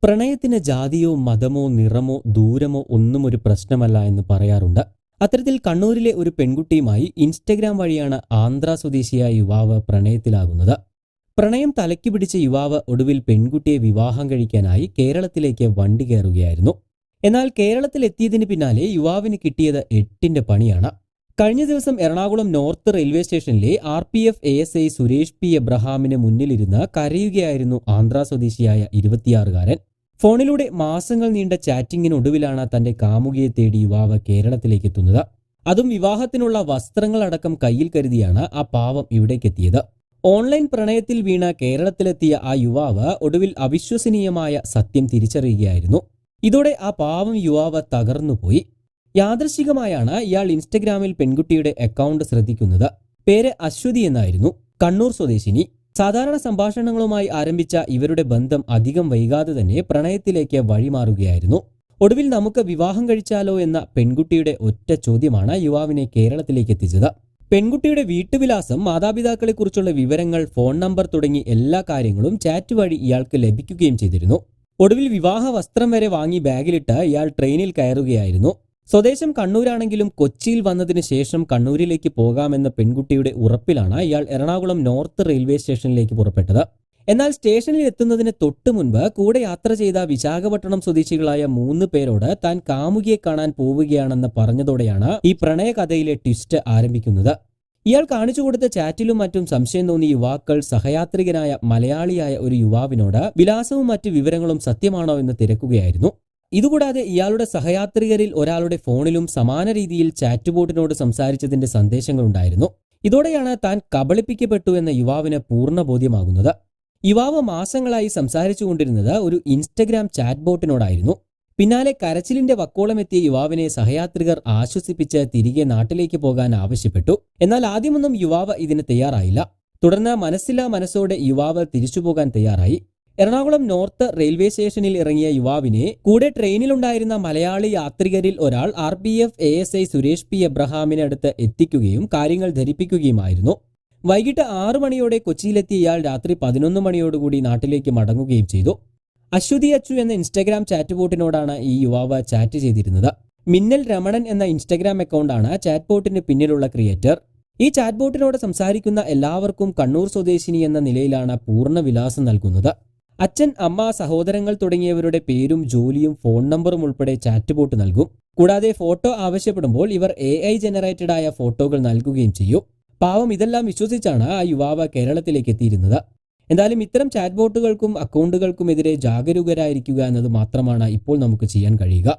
പ്രണയത്തിന് ജാതിയോ മതമോ നിറമോ ദൂരമോ ഒന്നും ഒരു പ്രശ്നമല്ല എന്ന് പറയാറുണ്ട്. അത്തരത്തിൽ കണ്ണൂരിലെ ഒരു പെൺകുട്ടിയുമായി ഇൻസ്റ്റഗ്രാം വഴിയാണ് ആന്ധ്ര സ്വദേശിയായ യുവാവ് പ്രണയത്തിലാകുന്നത്. പ്രണയം തലയ്ക്ക് പിടിച്ച യുവാവ് ഒടുവിൽ പെൺകുട്ടിയെ വിവാഹം കഴിക്കാനായി കേരളത്തിലേക്ക് വണ്ടി കയറുകയായിരുന്നു. എന്നാൽ കേരളത്തിലെത്തിയതിന് പിന്നാലെ യുവാവിന് കിട്ടിയത് 8ന്റെ പണിയാണ്. കഴിഞ്ഞ ദിവസം എറണാകുളം നോർത്ത് റെയിൽവേ സ്റ്റേഷനിലെ RPF ASI സുരേഷ് P എബ്രഹാമിന് മുന്നിലിരുന്ന് കരയുകയായിരുന്നു ആന്ധ്ര സ്വദേശിയായ 26-കാരൻ. ഫോണിലൂടെ മാസങ്ങൾ നീണ്ട ചാറ്റിങ്ങിനൊടുവിലാണ് തന്റെ കാമുകിയെ തേടി യുവാവ് കേരളത്തിലേക്ക് എത്തുന്നത്. അതും വിവാഹത്തിനുള്ള വസ്ത്രങ്ങളടക്കം കയ്യിൽ കരുതിയാണ് ആ പാവം ഇവിടേക്കെത്തിയത്. ഓൺലൈൻ പ്രണയത്തിൽ വീണ കേരളത്തിലെത്തിയ ആ യുവാവ് ഒടുവിൽ അവിശ്വസനീയമായ സത്യം തിരിച്ചറിയുകയായിരുന്നു. ഇതോടെ ആ പാവം യുവാവ് തകർന്നുപോയി. യാദൃശ്ചികമായാണ് ഇയാൾ ഇൻസ്റ്റഗ്രാമിൽ പെൺകുട്ടിയുടെ അക്കൗണ്ട് ശ്രദ്ധിക്കുന്നത്. പേര് അശ്വതി എന്നായിരുന്നു. കണ്ണൂർ സ്വദേശിനി. സാധാരണ സംഭാഷണങ്ങളുമായി ആരംഭിച്ച ഇവരുടെ ബന്ധം അധികം വൈകാതെ തന്നെ പ്രണയത്തിലേക്ക് വഴിമാറുകയായിരുന്നു. ഒടുവിൽ നമുക്ക് വിവാഹം കഴിച്ചാലോ എന്ന പെൺകുട്ടിയുടെ ഒറ്റ ചോദ്യമാണ് യുവാവിനെ കേരളത്തിലേക്ക് എത്തിച്ചത്. പെൺകുട്ടിയുടെ വീട്ടുവിലാസം, മാതാപിതാക്കളെക്കുറിച്ചുള്ള വിവരങ്ങൾ, ഫോൺ നമ്പർ തുടങ്ങി എല്ലാ കാര്യങ്ങളും ചാറ്റ് വഴി ഇയാൾക്ക് ലഭിക്കുകയും ചെയ്തിരുന്നു. ഒടുവിൽ വിവാഹ വസ്ത്രം വരെ വാങ്ങി ബാഗിലിട്ട് ഇയാൾ ട്രെയിനിൽ കയറുകയായിരുന്നു. സ്വദേശം കണ്ണൂരാണെങ്കിലും കൊച്ചിയിൽ വന്നതിന് ശേഷം കണ്ണൂരിലേക്ക് പോകാമെന്ന പെൺകുട്ടിയുടെ ഉറപ്പിലാണ് ഇയാൾ എറണാകുളം നോർത്ത് റെയിൽവേ സ്റ്റേഷനിലേക്ക് പുറപ്പെട്ടത്. എന്നാൽ സ്റ്റേഷനിൽ എത്തുന്നതിന് തൊട്ടു മുൻപ് കൂടെ യാത്ര ചെയ്ത വിശാഖപട്ടണം സ്വദേശികളായ 3 പേരോട് താൻ കാമുകിയെ കാണാൻ പോവുകയാണെന്ന് പറഞ്ഞതോടെയാണ് ഈ പ്രണയകഥയിലെ ട്വിസ്റ്റ് ആരംഭിക്കുന്നത്. ഇയാൾ കാണിച്ചു കൊടുത്ത ചാറ്റിലും മറ്റും സംശയം തോന്നിയ യുവാക്കൾ സഹയാത്രികനായ മലയാളിയായ ഒരു യുവാവിനോട് വിലാസവും മറ്റു വിവരങ്ങളും സത്യമാണോ എന്ന് തിരക്കുകയായിരുന്നു. ഇതുകൂടാതെ ഇയാളുടെ സഹയാത്രികരിൽ ഒരാളുടെ ഫോണിലും സമാന രീതിയിൽ ചാറ്റ് ബോട്ടിനോട് സംസാരിച്ചതിന്റെ സന്ദേശങ്ങളുണ്ടായിരുന്നു. ഇതോടെയാണ് താൻ കബളിപ്പിക്കപ്പെട്ടു എന്ന യുവാവിന് പൂർണ്ണ ബോധ്യമാകുന്നത്. യുവാവ് മാസങ്ങളായി സംസാരിച്ചുകൊണ്ടിരുന്നത് ഒരു ഇൻസ്റ്റഗ്രാം ചാറ്റ് ബോട്ടിനോടായിരുന്നു. പിന്നാലെ കരച്ചിലിന്റെ വക്കോളമെത്തിയ യുവാവിനെ സഹയാത്രികർ ആശ്വസിപ്പിച്ച് തിരികെ നാട്ടിലേക്ക് പോകാൻ ആവശ്യപ്പെട്ടു. എന്നാൽ ആദ്യമൊന്നും യുവാവ് ഇതിന് തയ്യാറായില്ല. തുടർന്ന് മനസ്സില്ലാ മനസ്സോടെ യുവാവ് തിരിച്ചുപോകാൻ തയ്യാറായി. എറണാകുളം നോർത്ത് റെയിൽവേ സ്റ്റേഷനിൽ ഇറങ്ങിയ യുവാവിനെ കൂടെ ട്രെയിനിലുണ്ടായിരുന്ന മലയാളി യാത്രികരിൽ ഒരാൾ RPF ASI സുരേഷ് P എബ്രഹാമിന് അടുത്ത് എത്തിക്കുകയും കാര്യങ്ങൾ ധരിപ്പിക്കുകയുമായിരുന്നു. വൈകിട്ട് 6 മണിയോടെ കൊച്ചിയിലെത്തിയ ഇയാൾ രാത്രി 11 മണിയോടുകൂടി നാട്ടിലേക്ക് മടങ്ങുകയും ചെയ്തു. അശ്വതി അച്ചു എന്ന ഇൻസ്റ്റഗ്രാം ചാറ്റ് ബോട്ടിനോടാണ് ഈ യുവാവ് ചാറ്റ് ചെയ്തിരുന്നത്. മിന്നൽ രമണൻ എന്ന ഇൻസ്റ്റഗ്രാം അക്കൗണ്ടാണ് ചാറ്റ് ബോട്ടിന് പിന്നിലുള്ള ക്രിയേറ്റർ. ഈ ചാറ്റ് ബോട്ടിനോട് സംസാരിക്കുന്ന എല്ലാവർക്കും കണ്ണൂർ സ്വദേശിനി എന്ന നിലയിലാണ് പൂർണ്ണ വിലാസം നൽകുന്നത്. അച്ഛൻ, അമ്മ, സഹോദരങ്ങൾ തുടങ്ങിയവരുടെ പേരും ജോലിയും ഫോൺ നമ്പറും ഉൾപ്പെടെ ചാറ്റ് ബോട്ട് നൽകും. കൂടാതെ ഫോട്ടോ ആവശ്യപ്പെടുമ്പോൾ ഇവർ AI ജനറേറ്റഡ് ആയ ഫോട്ടോകൾ നൽകുകയും ചെയ്യും. പാവം ഇതെല്ലാം വിശ്വസിച്ചാണ് ആ യുവാവ് കേരളത്തിലേക്ക് എത്തിയിരുന്നത്. എന്തായാലും ഇത്തരം ചാറ്റ് ബോട്ടുകൾക്കും അക്കൗണ്ടുകൾക്കുമെതിരെ ജാഗരൂകരായിരിക്കുക എന്നത് മാത്രമാണ് ഇപ്പോൾ നമുക്ക് ചെയ്യാൻ കഴിയുക.